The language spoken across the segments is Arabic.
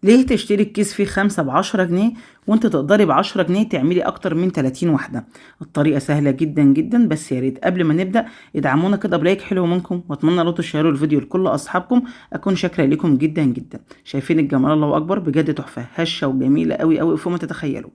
ليه تشتري الكيس فيه 5 ب10 جنيه وانت تقدري ب10 جنيه تعملي اكتر من 30 واحدة؟ الطريقة سهلة جدا جدا، بس يا ريت قبل ما نبدأ ادعمونا كده بلايك حلو منكم، واتمنى لو تشيروا الفيديو لكل اصحابكم اكون شاكرة لكم جدا جدا. شايفين الجمال؟ الله اكبر، بجد تحفة هشة وجميلة قوي قوي فوق ما تتخيلوا.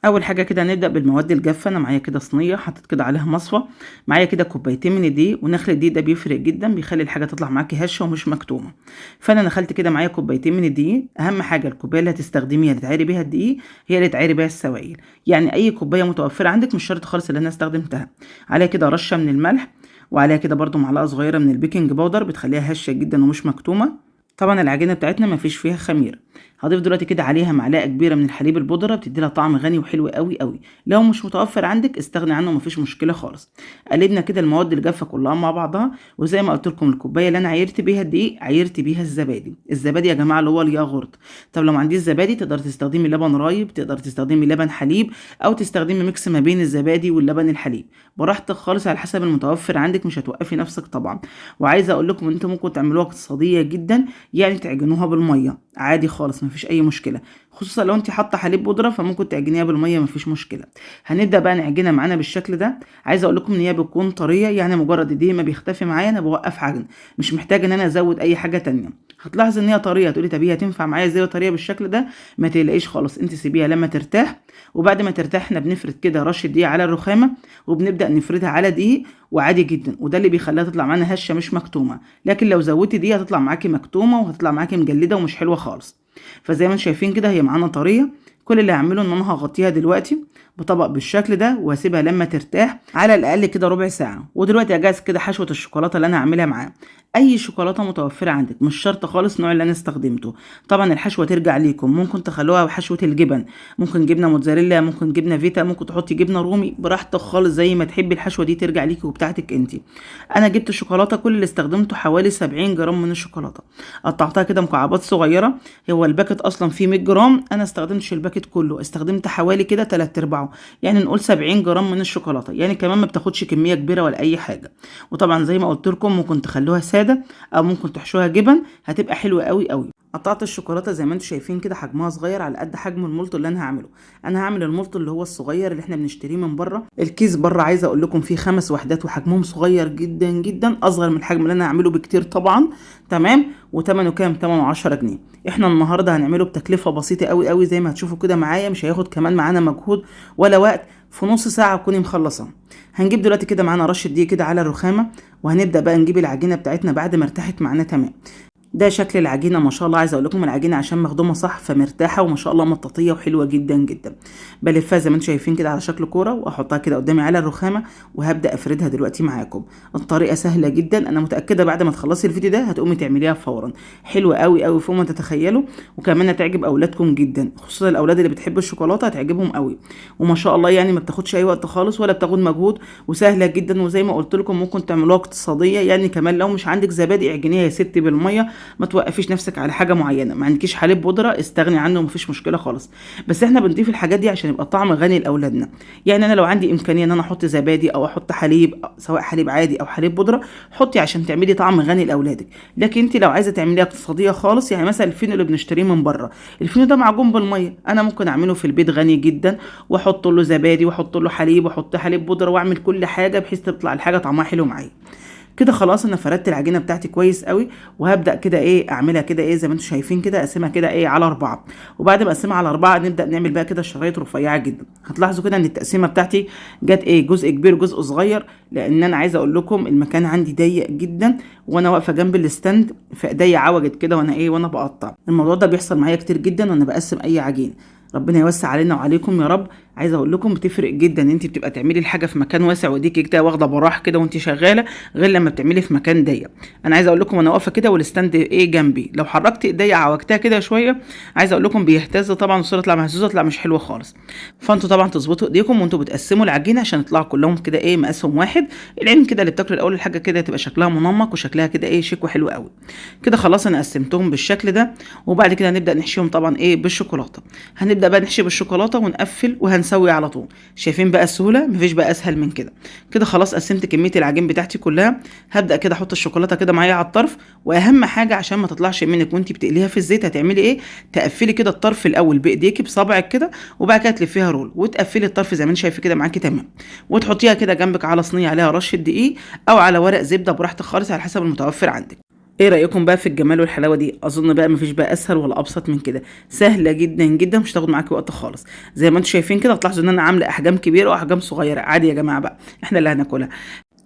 اول حاجه كده هنبدا بالمواد الجافه. انا معايا كده صينيه حطيت كده عليها مصفى، معايا كده كوبايتين من الدقيق، ونخل الدقيق ده بيفرق جدا، بيخلي الحاجه تطلع معاكي هشه ومش مكتومه. فانا نخلت كده معايا كوبايتين من الدقيق. اهم حاجه الكوبايه اللي هتستخدميها اللي تعيري بيها الدقيق هي اللي تعيري بيها السوائل، يعني اي كوبايه متوفره عندك، مش شرط خالص اللي انا استخدمتها. عليها كده رشه من الملح، وعليها كده برضو معلقه صغيره من البيكنج باودر، بتخليها هشه جدا ومش مكتومه. طبعا العجينه بتاعتنا مفيش فيها خميره. هضيف دلوقتي كده عليها معلقه كبيره من الحليب البودره، بتدي لها طعم غني وحلو قوي قوي. لو مش متوفر عندك استغني عنه، مفيش مشكله خالص. قلبنا كده المواد الجافه كلها مع بعضها، وزي ما قلت لكم الكوبايه اللي انا عيرت بيها الدقيق عيرت بيها الزبادي. الزبادي يا جماعه اللي هو الياغورت. طب لو ما عنديش زبادي تقدر تستخدمي لبن رايب، تقدر تستخدمي لبن حليب، او تستخدمي ميكس ما بين الزبادي واللبن الحليب، براحتك خالص على حسب المتوفر عندك، مش هتوقفي نفسك طبعا. وعايزه اقول لكم ان انتم ممكن تعملوها اقتصاديه جدا، يعني تعجنوها بالميه عادي خالص، مفيش اي مشكله. خصوصا لو انت حاطه حليب بودره فممكن تعجنيها بالميه، مفيش مشكله. هنبدا بقى نعجنها معانا بالشكل ده. عايزه اقول لكم ان هي بتكون طريه، يعني مجرد الدقيق ما بيختفي معايا انا بوقف عجن، مش محتاجه ان انا ازود اي حاجه تانية. هتلاحظ ان هي طريه، تقولي طب هي هتنفع معايا ازاي طريه بالشكل ده؟ ما تقلقيش خالص، انت سيبيها لما ترتاح. وبعد ما ترتاح احنا بنفرد كده رشه دقيق على الرخامه، وبنبدا نفردها على دقيق، وعادي جدا، وده اللي بيخليها تطلع معانا هشه مش مكتومه. لكن لو زودتي دقيقه هتطلع معاكي مكتومه، وهتطلع معاكي مجلده ومش حلوه خالص. فزي ما انتم شايفين كده هي معانا طريه. كل اللي هعمله ان انا هغطيها دلوقتي بطبق بالشكل ده، واسيبها لما ترتاح على الاقل كده ربع ساعه. ودلوقتي اجهز كده حشوه الشوكولاته اللي انا هعملها معاه. اي شوكولاته متوفره عندك، مش شرط خالص النوع اللي انا استخدمته. طبعا الحشوه ترجع ليكم، ممكن تخلوها بحشوه الجبن، ممكن جبنه موتزاريلا، ممكن جبنه فيتا، ممكن تحطي جبنه رومي، براحتك خالص زي ما تحبي. الحشوه دي ترجع ليكي وبتاعتك انت. انا جبت الشوكولاته، كل اللي استخدمته حوالي 70 جرام من الشوكولاته، قطعتها كده مكعبات صغيره. هو الباكت اصلا فيه 100 جرام، انا استخدمتش الباكت كله، استخدمت حوالي كده 3 ارباعه، يعني نقول 70 جرام من الشوكولاته، يعني كمان ما بتاخدش كميه كبيره ولا اي حاجه. وطبعا زي ما قلت لكم ممكن تخلوها ساده، او ممكن تحشوها جبن، هتبقى حلوه قوي قوي. قطعت الشوكولاته زي ما انتم شايفين كده، حجمها صغير على قد حجم المولتو اللي انا هعمله. انا هعمل المولتو اللي هو الصغير اللي احنا بنشتريه من بره. الكيس بره عايزه اقول لكم فيه 5 وحدات، وحجمهم صغير جدا جدا، اصغر من الحجم اللي انا هعمله بكتير طبعا. تمام. وثمنه كام؟ ثمنه 10 جنيه. احنا النهارده هنعمله بتكلفه بسيطه قوي قوي، زي ما هتشوفوا كده معايا، مش هياخد كمان معانا مجهود ولا وقت، في نص ساعه تكوني مخلصه. هنجيب دلوقتي كده معانا رشه دقيق كده على الرخامه، وهنبدا بقى نجيب العجينه بتاعتنا بعد ما ارتاحت معانا. تمام. ده شكل العجينه ما شاء الله. عايزه اقول لكم العجينه عشان مخدومه صح فمرتاحه وما شاء الله مطاطيه وحلوه جدا جدا. بلفها زي ما انتم شايفين كده على شكل كوره، واحطها كده قدامي على الرخامه، وهبدا افردها دلوقتي معاكم. الطريقه سهله جدا، انا متاكده بعد ما تخلصي الفيديو ده هتقومي تعمليها فورا. حلوه قوي قوي فوق ما تتخيلوا، وكمان هتعجب اولادكم جدا، خصوصا الاولاد اللي بتحب الشوكولاته هتعجبهم قوي. وما شاء الله يعني ما بتاخدش اي وقت خالص ولا بتاخد مجهود، وسهله جدا. وزي ما قلت لكم ممكن تعملوها اقتصاديه، يعني كمان لو مش عندك زبادي اعجنيها يا ستي بالميه، ما توقفيش نفسك على حاجه معينه. ما عندكيش حليب بودره استغني عنه، مفيش مشكله خالص. بس احنا بنضيف الحاجات دي عشان يبقى طعم غني لاولادنا. يعني انا لو عندي امكانيه ان انا احط زبادي او احط حليب، سواء حليب عادي او حليب بودره، حطي عشان تعملي طعم غني لاولادك. لكن انت لو عايزه تعمليها اقتصاديه خالص، يعني مثلا الفينو اللي بنشتريه من بره، الفينو ده معجون بالميه، انا ممكن اعمله في البيت غني جدا، واحط له زبادي واحط له حليب واحط حليب بودره، واعمل كل حاجه بحيث تطلع الحاجه طعمها حلو معايا. كده خلاص انا فردت العجينه بتاعتي كويس قوي، وهبدا كده اعملها كده زي ما انتم شايفين كده، اقسمها كده على 4. وبعد ما اقسمها على 4 نبدا نعمل بقى كده شرايط رفيعه جدا. هتلاحظوا كده ان التقسيمه بتاعتي جت جزء كبير جزء صغير، لان انا عايزه اقول لكم المكان عندي ضيق جدا، وانا واقفه جنب الستاند فايديا عوجت كده وانا بقطع. الموضوع ده بيحصل معايا كتير جدا وانا بقسم اي عجين. ربنا يوسع علينا وعليكم يا رب. عايزه اقول لكم بتفرق جدا ان انت بتبقى تعملي الحاجه في مكان واسع وايديكي كده واخده براح كده وانت شغاله، غير لما بتعملي في مكان ضيق. انا عايزه اقول لكم انا واقفه كده والستاند جنبي، لو حركت ايديا عوجتها كده شويه، عايزه اقول لكم بيهتز طبعا، الصوره تطلع مهزوزه، تطلع مش حلوه خالص. فانتوا طبعا تظبطوا ايديكم وانتوا بتقسموا العجينه عشان يطلعوا كلهم كده مقاسهم واحد. العين كده اللي بتاكل الاول الحاجه كده تبقى شكلها منمق وشكلها كده شيك وحلو قوي. كده خلاص انا قسمتهم بالشكل ده. وبعد كده هنبدا نحشيهم طبعا بالشوكولاته. هنبدا بقى نحشي بالشوكولاته ونقفل نسوي على طول. شايفين بقى السهوله؟ مفيش بقى اسهل من كده. كده خلاص قسمت كميه العجين بتاعتي كلها. هبدا كده احط الشوكولاته كده معايا على الطرف، واهم حاجه عشان ما تطلعش منك وانت بتقليها في الزيت هتعملي ايه؟ تقفلي كده الطرف الاول بايديكي بصبعك كده، وبعد كده تلفيها رول وتقفلي الطرف زي ما انت شايفه كده معاكي تمام، وتحطيها كده جنبك على صينيه عليها رشه دقيق او على ورق زبده براحتك خالص على حسب المتوفر عندك. ايه رايكم بقى في الجمال والحلاوه دي؟ اظن بقى مفيش بقى اسهل ولا ابسط من كده. سهله جدا جدا، مش هتاخد معاكي وقت خالص. زي ما انتم شايفين كده هتلاحظوا ان انا عامله احجام كبيره واحجام صغيره، عادي يا جماعه بقى، احنا اللي هناكلها.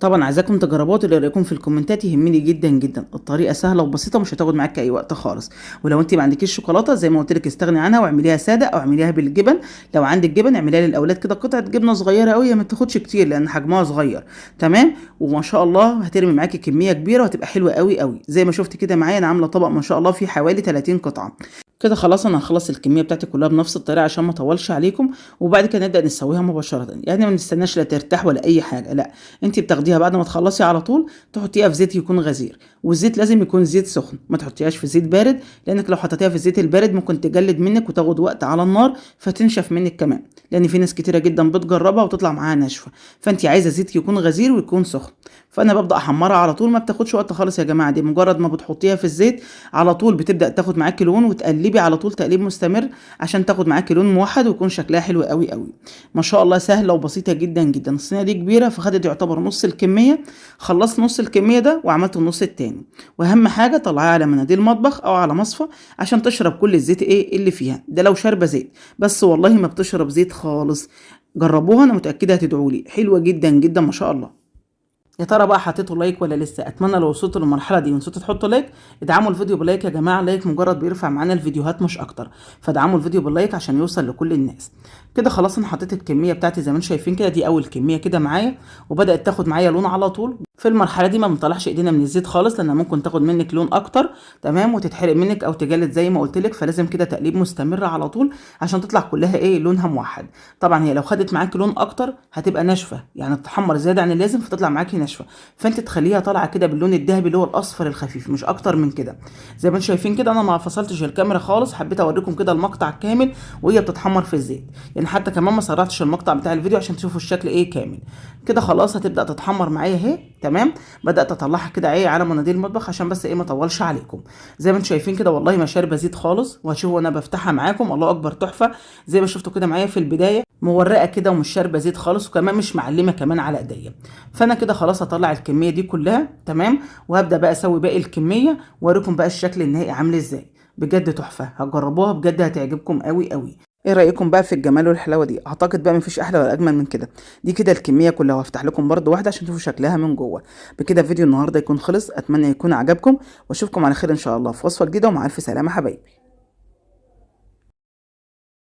طبعا عايزاكم تجربوها وتقولوا رايكم في الكومنتات، يهمني جدا جدا. الطريقه سهله وبسيطه، مش هتاخد معاك اي وقت خالص. ولو انت ما عندكيش شوكولاته زي ما قلت لك استغني عنها واعمليها ساده او اعمليها بالجبن. لو عندك جبن اعمليها للاولاد كده قطعه جبنه صغيره قوي، ما تاخدش كتير لان حجمها صغير. تمام، وما شاء الله هترمي معاكي كميه كبيره وهتبقى حلوه قوي قوي. زي ما شفت كده معايا انا عامله طبق ما شاء الله فيه حوالي 30 قطعه. كده خلاص انا هخلص الكميه بتاعتي كلها بنفس الطريقه عشان ما اطولش عليكم، وبعد كده نبدا نسويها مباشره. يعني ما نستناش لا ترتاح ولا اي حاجه، لا، انت بتاخديها بعد ما تخلصي على طول تحطيها في زيت يكون غزير، والزيت لازم يكون زيت سخن، ما تحطيهاش في زيت بارد، لانك لو حطيتيها في الزيت البارد ممكن تجلد منك وتاخد وقت على النار فتنشف منك كمان، لان في ناس كتيره جدا بتجربها وتطلع معاها ناشفه. فانت عايزه زيت يكون غزير ويكون سخن. فانا ببدا احمرها على طول، ما بتاخدش وقت خالص يا جماعه. دي مجرد ما بتحطيها في الزيت على طول بتبدا تاخد معاكي لون، وتقلبي على طول تقليب مستمر عشان تاخد معاكي لون موحد ويكون شكلها حلو قوي قوي. ما شاء الله سهله وبسيطه جدا جدا. الصينيه دي كبيره فخدت يعتبر نص الكميه. خلصت نص الكميه ده وعملت النص التاني. واهم حاجه طلعيها على مناديل مطبخ او على مصفى عشان تشرب كل الزيت ايه اللي فيها. ده لو شاربه زيت بس، والله ما بتشرب زيت خالص. جربوها انا متاكده هتدعولي، حلوه جدا جدا ما شاء الله. يا ترى بقى حطيتوا لايك ولا لسه؟ اتمنى لو وصلتوا للمرحله دي ونسيتوا تحطوا لايك، ادعموا الفيديو بلايك يا جماعه. لايك مجرد بيرفع معانا الفيديوهات مش اكتر، فادعموا الفيديو باللايك عشان يوصل لكل الناس. كده خلاص انا حطيت الكميه بتاعتي زي ما انتم شايفين كده، دي اول كميه كده معايا، وبدات تاخد معايا لون على طول. في المرحله دي ما بنطلعش ايدينا من الزيت خالص، لان ممكن تاخد منك لون اكتر، تمام، وتتحرق منك او تجلد زي ما قلت لك. فلازم كده تقليب مستمر على طول عشان تطلع كلها ايه لونها موحد. طبعا هي لو خدت معاكي لون اكتر هتبقى ناشفه، يعني تتحمر زياده عن اللازم فتطلع معاكي ناشفه. فانت تخليها طالعه كده باللون الذهبي اللي هو الاصفر الخفيف، مش اكتر من كده. زي ما انتم شايفين كده انا ما فصلتش الكاميرا خالص، حبيت اوريكم كده المقطع كامل وهي بتتحمر في الزيت، يعني حتى كمان ما سرعتش المقطع بتاع الفيديو عشان تشوفوا الشكل ايه كامل. كده خلاص هتبدا تتحمر معايا اهي، تمام. بدات اطلعها كده ايه على مناديل المطبخ عشان بس ايه ما اطولش عليكم. زي ما انتم شايفين كده والله ما شاربه زيت خالص، وهشوفوا وانا بفتحها معاكم. الله اكبر تحفه. زي ما شفتوا كده معايا في البدايه مورقه كده ومش شاربه زيت خالص، وكمان مش معلمه كمان على ايديا. فانا كده خلاص هطلع الكميه دي كلها، تمام، وهبدا بقى اسوي باقي الكميه واوريكم بقى الشكل النهائي عامل ازاي. بجد تحفه، هتجربوها بجد هتعجبكم قوي قوي. ايه رايكم بقى في الجمال والحلاوه دي؟ اعتقد بقى مفيش احلى ولا اجمل من كده. دي كده الكميه كلها، وهفتح لكم برده واحده عشان تشوفوا شكلها من جوه. بكده فيديو النهارده يكون خلص، اتمنى يكون عجبكم، واشوفكم على خير ان شاء الله في وصفه جديده، ومع الف سلامه حبايبي.